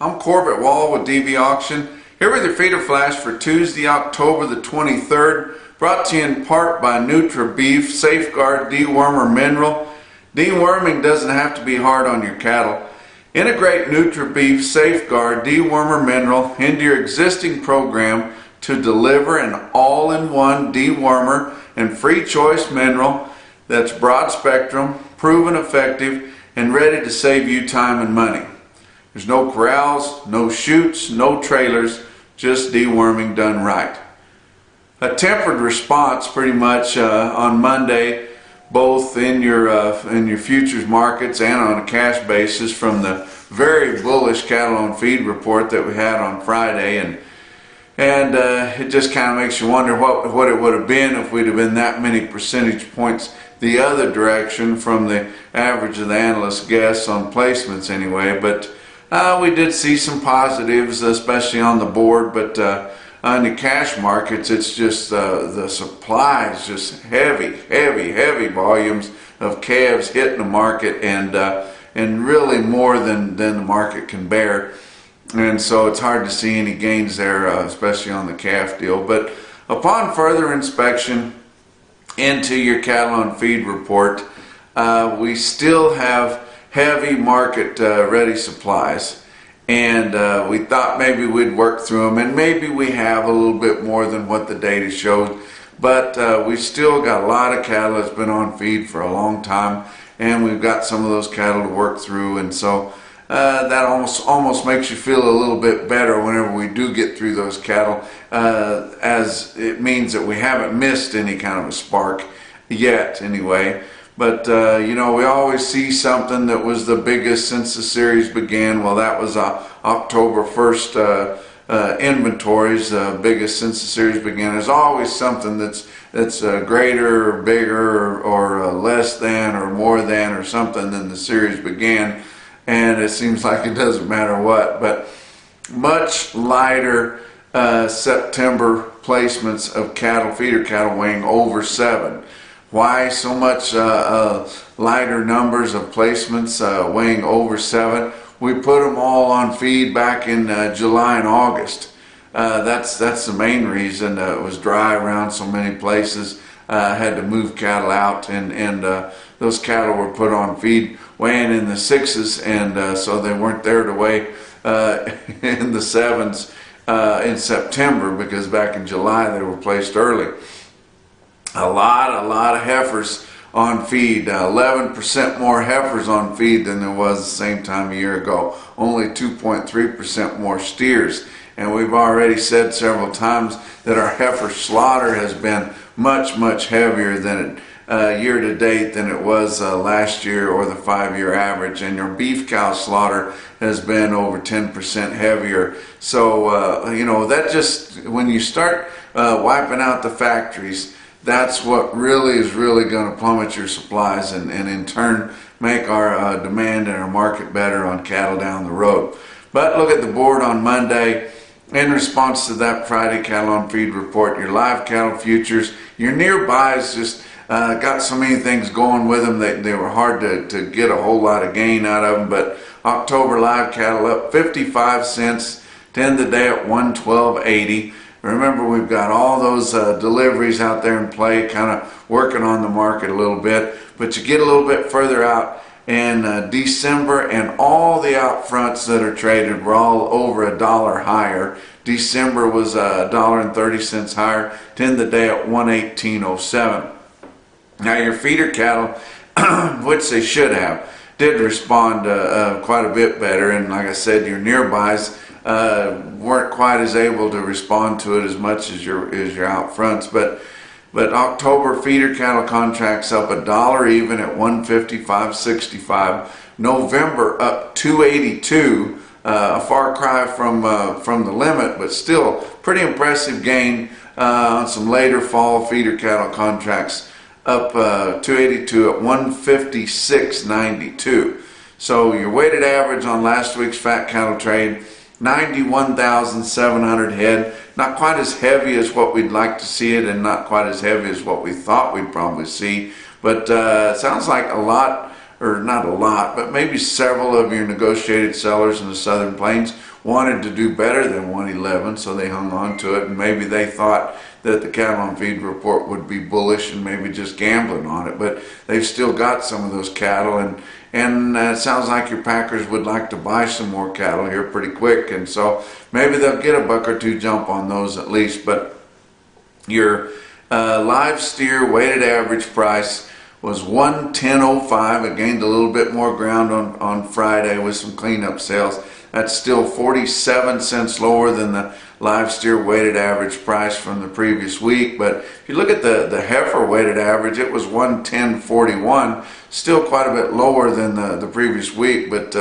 I'm Corbett Wall with DV Auction, here with your feeder flash for Tuesday, October the 23rd, brought to you in part by NutriBeef Safeguard Dewormer Mineral. Deworming doesn't have to be hard on your cattle. Integrate NutriBeef Safeguard Dewormer Mineral into your existing program to deliver an all-in-one dewormer and free choice mineral that's broad spectrum, proven effective, and ready to save you time and money. There's no corrals, no chutes, no trailers, just deworming done right. A tempered response pretty much on Monday, both in your futures markets and on a cash basis from the very bullish cattle on feed report that we had on Friday, and it just kind of makes you wonder what it would have been if we'd have been that many percentage points the other direction from the average of the analyst guess on placements anyway. But we did see some positives, especially on the board, but on the cash markets, it's just the supply is just heavy volumes of calves hitting the market, and really more than the market can bear. And so it's hard to see any gains there, especially on the calf deal. But upon further inspection into your cattle on feed report, we still have heavy market ready supplies, and we thought maybe we'd work through them, and maybe we have a little bit more than what the data showed, but we've still got a lot of cattle that's been on feed for a long time, and we've got some of those cattle to work through, and so that almost makes you feel a little bit better whenever we do get through those cattle, as it means that we haven't missed any kind of a spark yet anyway. But you know, we always see something that was the biggest since the series began. Well, that was October 1st inventories, biggest since the series began. There's always something that's greater or bigger or less than or more than or something than the series began, and it seems like it doesn't matter what. But much lighter September placements of cattle, feeder cattle weighing over 7. Why so much lighter numbers of placements weighing over 7? We put them all on feed back in July and August. That's the main reason. It was dry around so many places. Had to move cattle out, and those cattle were put on feed weighing in the 6s, and so they weren't there to weigh in the 7s in September, because back in July they were placed early. A lot of heifers on feed, 11% more heifers on feed than there was the same time a year ago, only 2.3% more steers. And we've already said several times that our heifer slaughter has been much heavier than year to date than it was last year or the 5-year average, and your beef cow slaughter has been over 10% heavier. So you know, that just, when you start wiping out the factories, that's what really is going to plummet your supplies, and in turn make our demand and our market better on cattle down the road. But look at the board on Monday. In response to that Friday cattle on feed report, your live cattle futures, your nearbys just got so many things going with them that they were hard to get a whole lot of gain out of them. But October live cattle up 55 cents to end the day at 112.80. Remember, we've got all those deliveries out there in play, kind of working on the market a little bit. But you get a little bit further out, and December and all the out fronts that are traded were all over $1 higher. December was $1.30 higher to end the day at 118.07. Now your feeder cattle, which they should have, did respond quite a bit better, and like I said, your nearbys weren't quite as able to respond to it as much as your out fronts. But October feeder cattle contracts up $1 even at 155.65. November up 282, a far cry from the limit, but still pretty impressive gain on some later fall feeder cattle contracts, up 282 at 156.92. So your weighted average on last week's fat cattle trade, 91,700 head. Not quite as heavy as what we'd like to see it, and not quite as heavy as what we thought we'd probably see. But it sounds like a lot, or not a lot, but maybe several of your negotiated sellers in the Southern Plains wanted to do better than 111, so they hung on to it, and maybe they thought that the cattle on feed report would be bullish and maybe just gambling on it. But they've still got some of those cattle, and it sounds like your packers would like to buy some more cattle here pretty quick, and so maybe they'll get a buck or two jump on those at least. But your live steer weighted average price was 110.05. It gained a little bit more ground on Friday with some cleanup sales. That's still 47 cents lower than the live steer weighted average price from the previous week. But if you look at the heifer weighted average, it was 110.41, still quite a bit lower than the previous week, but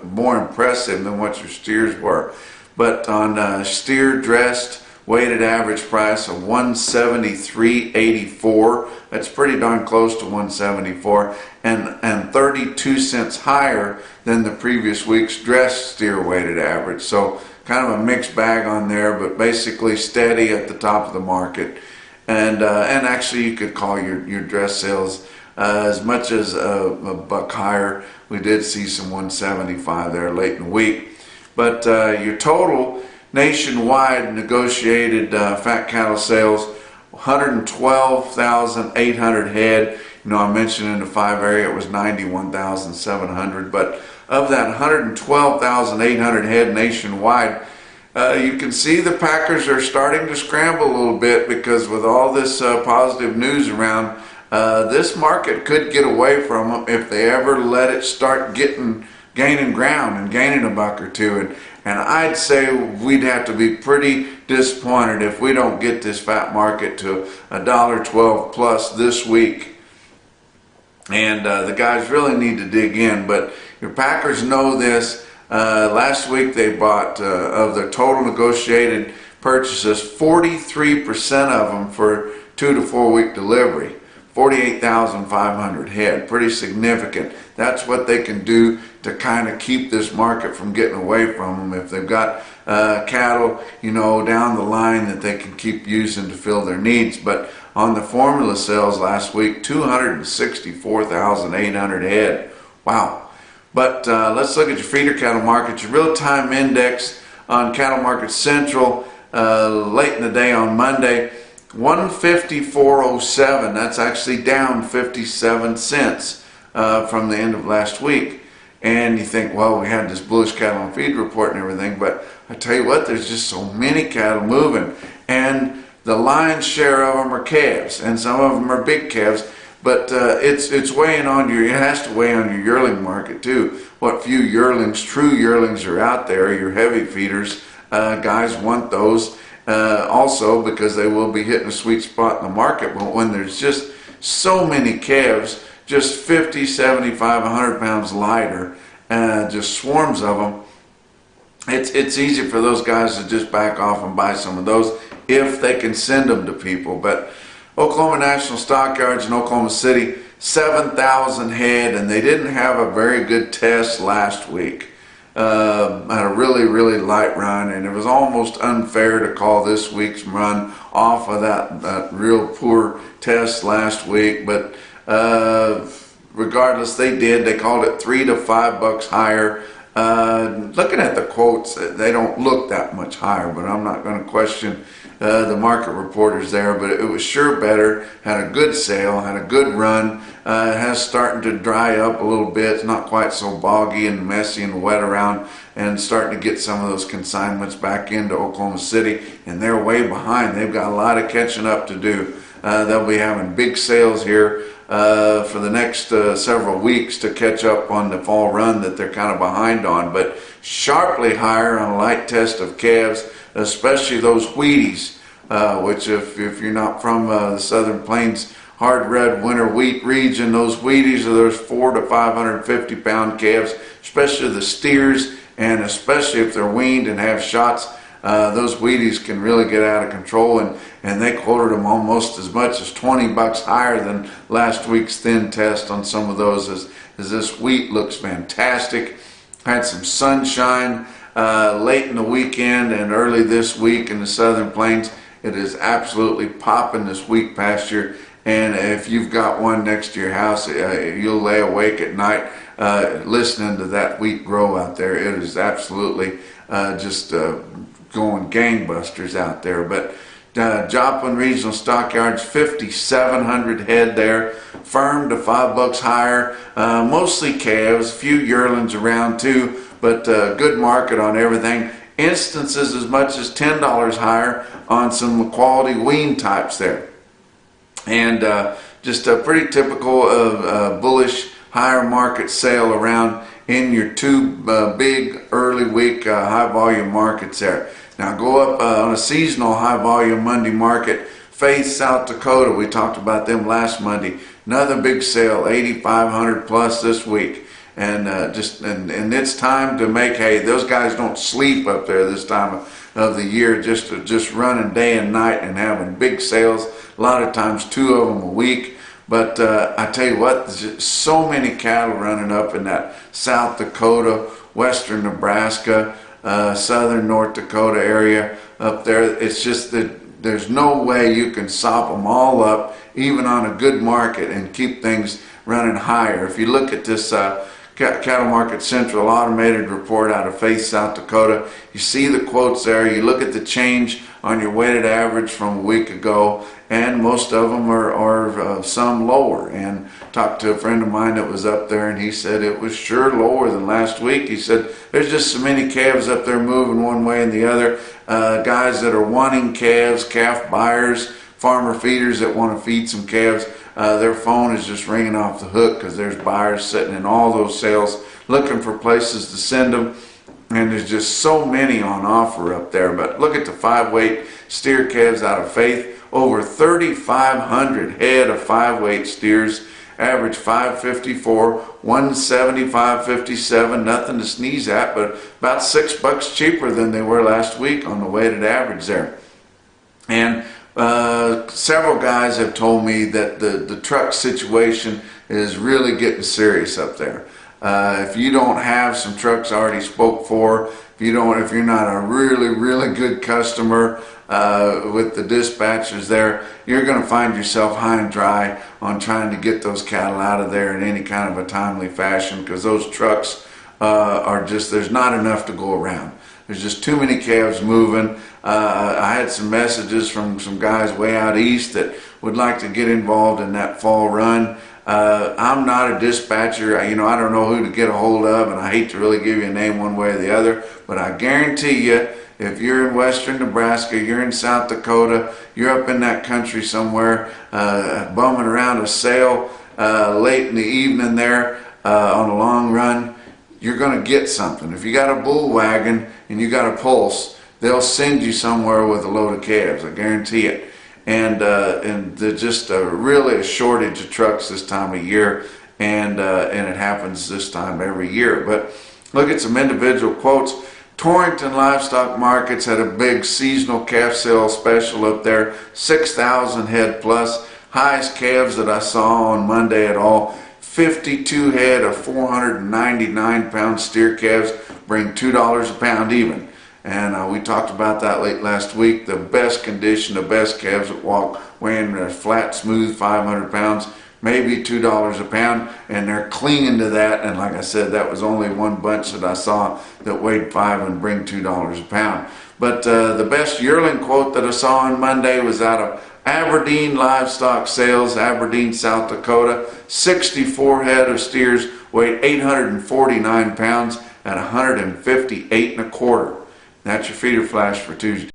more impressive than what your steers were. But on steer dressed weighted average price of 173.84, that's pretty darn close to 174, and 32 cents higher than the previous week's dressed steer weighted average. So kind of a mixed bag on there, but basically steady at the top of the market. And actually you could call your dress sales as much as a buck higher. We did see some 175 there late in the week. But your total nationwide negotiated fat cattle sales, 112,800 head. You know, I mentioned in the 5 area it was 91,700, but of that 112,800 head nationwide, you can see the packers are starting to scramble a little bit, because with all this positive news around, this market could get away from them if they ever let it start gaining ground and gaining a buck or two. And I'd say we'd have to be pretty disappointed if we don't get this fat market to $1.12 plus this week. And the guys really need to dig in, but your packers know this. Last week they bought, of their total negotiated purchases, 43% of them for 2 to 4 week delivery. 48,500 head, pretty significant. That's what they can do to kind of keep this market from getting away from them. If they've got cattle, you know, down the line that they can keep using to fill their needs. But on the formula sales last week, 264,800 head. Wow. But let's look at your feeder cattle market. Your real-time index on Cattle Market Central late in the day on Monday, 154.07. That's actually down 57 cents from the end of last week. And you think, well, we had this bullish cattle on feed report and everything, but I tell you what, there's just so many cattle moving, and the lion's share of them are calves, and some of them are big calves. But it's weighing on it has to weigh on your yearling market too. What few yearlings, true yearlings, are out there, your heavy feeders, guys want those also, because they will be hitting a sweet spot in the market. But when there's just so many calves, just 50, 75, 100 pounds lighter, just swarms of them, it's easy for those guys to just back off and buy some of those if they can send them to people. But Oklahoma National Stockyards in Oklahoma City, 7,000 head, and they didn't have a very good test last week. Had a really, really light run, and it was almost unfair to call this week's run off of that real poor test last week. But regardless, they called it $3 to $5 higher. Looking at the quotes, they don't look that much higher, but I'm not going to question the market reporters there. But it was sure better. Had a good sale, had a good run. It has starting to dry up a little bit. It's not quite so boggy and messy and wet around, and starting to get some of those consignments back into Oklahoma City, and they're way behind. They've got a lot of catching up to do. They'll be having big sales here for the next several weeks to catch up on the fall run that they're kind of behind on. But sharply higher on a light test of calves, especially those Wheaties, which if you're not from the Southern Plains hard red winter wheat region, those Wheaties are those 400 to 550 pound calves, especially the steers, and especially if they're weaned and have shots. Those Wheaties can really get out of control, and they quoted them almost as much as $20 higher than last week's thin test on some of those, as this wheat looks fantastic. Had some sunshine late in the weekend and early this week in the Southern Plains. It is absolutely popping, this wheat pasture, and if you've got one next to your house, you'll lay awake at night listening to that wheat grow out there. It is absolutely just going gangbusters out there. But Joplin Regional Stockyards, 5,700 head there, firm to $5 higher, mostly calves, a few yearlings around too, but good market on everything. Instances as much as $10 higher on some quality wean types there. And just a pretty typical bullish higher market sale around in your two big early week high volume markets there. Now go up on a seasonal high volume Monday market, Faith, South Dakota. We talked about them last Monday. Another big sale, 8,500 plus this week. And and it's time to make hay. Those guys don't sleep up there this time of the year, just running day and night and having big sales. A lot of times 2 of them a week. But I tell you what, there's just so many cattle running up in that South Dakota, western Nebraska, southern North Dakota area up there. It's just that there's no way you can sop them all up, even on a good market, and keep things running higher. If you look at this Cattle Market Central automated report out of Faith, South Dakota, you see the quotes there. You look at the change on your weighted average from a week ago, and most of them are some lower. And talked to a friend of mine that was up there, and he said it was sure lower than last week. He said there's just so many calves up there moving one way and the other. Guys that are wanting calves, calf buyers, farmer feeders that want to feed some calves, their phone is just ringing off the hook because there's buyers sitting in all those sales looking for places to send them. And there's just so many on offer up there. But look at the 5-weight steer calves out of Faith. Over 3,500 head of 5-weight steers. Average 554, 175.57. Nothing to sneeze at, but about $6 cheaper than they were last week on the weighted average there. And several guys have told me that the truck situation is really getting serious up there. If you don't have some trucks already spoke for, if you're not a really good customer with the dispatchers there, you're going to find yourself high and dry on trying to get those cattle out of there in any kind of a timely fashion, because those trucks are just, there's not enough to go around. There's just too many calves moving. I had some messages from some guys way out east that would like to get involved in that fall run. I'm not a dispatcher. I don't know who to get a hold of, and I hate to really give you a name one way or the other, but I guarantee you, if you're in western Nebraska, you're in South Dakota, you're up in that country somewhere, bumming around a sale late in the evening there on a long run, you're going to get something. If you got a bull wagon and you got a pulse, they'll send you somewhere with a load of calves, I guarantee it. And there's just really a shortage of trucks this time of year, and it happens this time every year. But look at some individual quotes. Torrington Livestock Markets had a big seasonal calf sale special up there, 6,000 head plus. Highest calves that I saw on Monday at all. 52 head of 499-pound steer calves, bring $2 a pound even. And we talked about that late last week. The best condition, the best calves that walk, weighing flat, smooth, 500 pounds, maybe $2 a pound, and they're clinging to that. And like I said, that was only one bunch that I saw that weighed 5 and bring $2 a pound. But the best yearling quote that I saw on Monday was out of Aberdeen Livestock Sales, Aberdeen, South Dakota. 64 head of steers, weighed 849 pounds at 158 1/4. That's your feeder flash for Tuesday.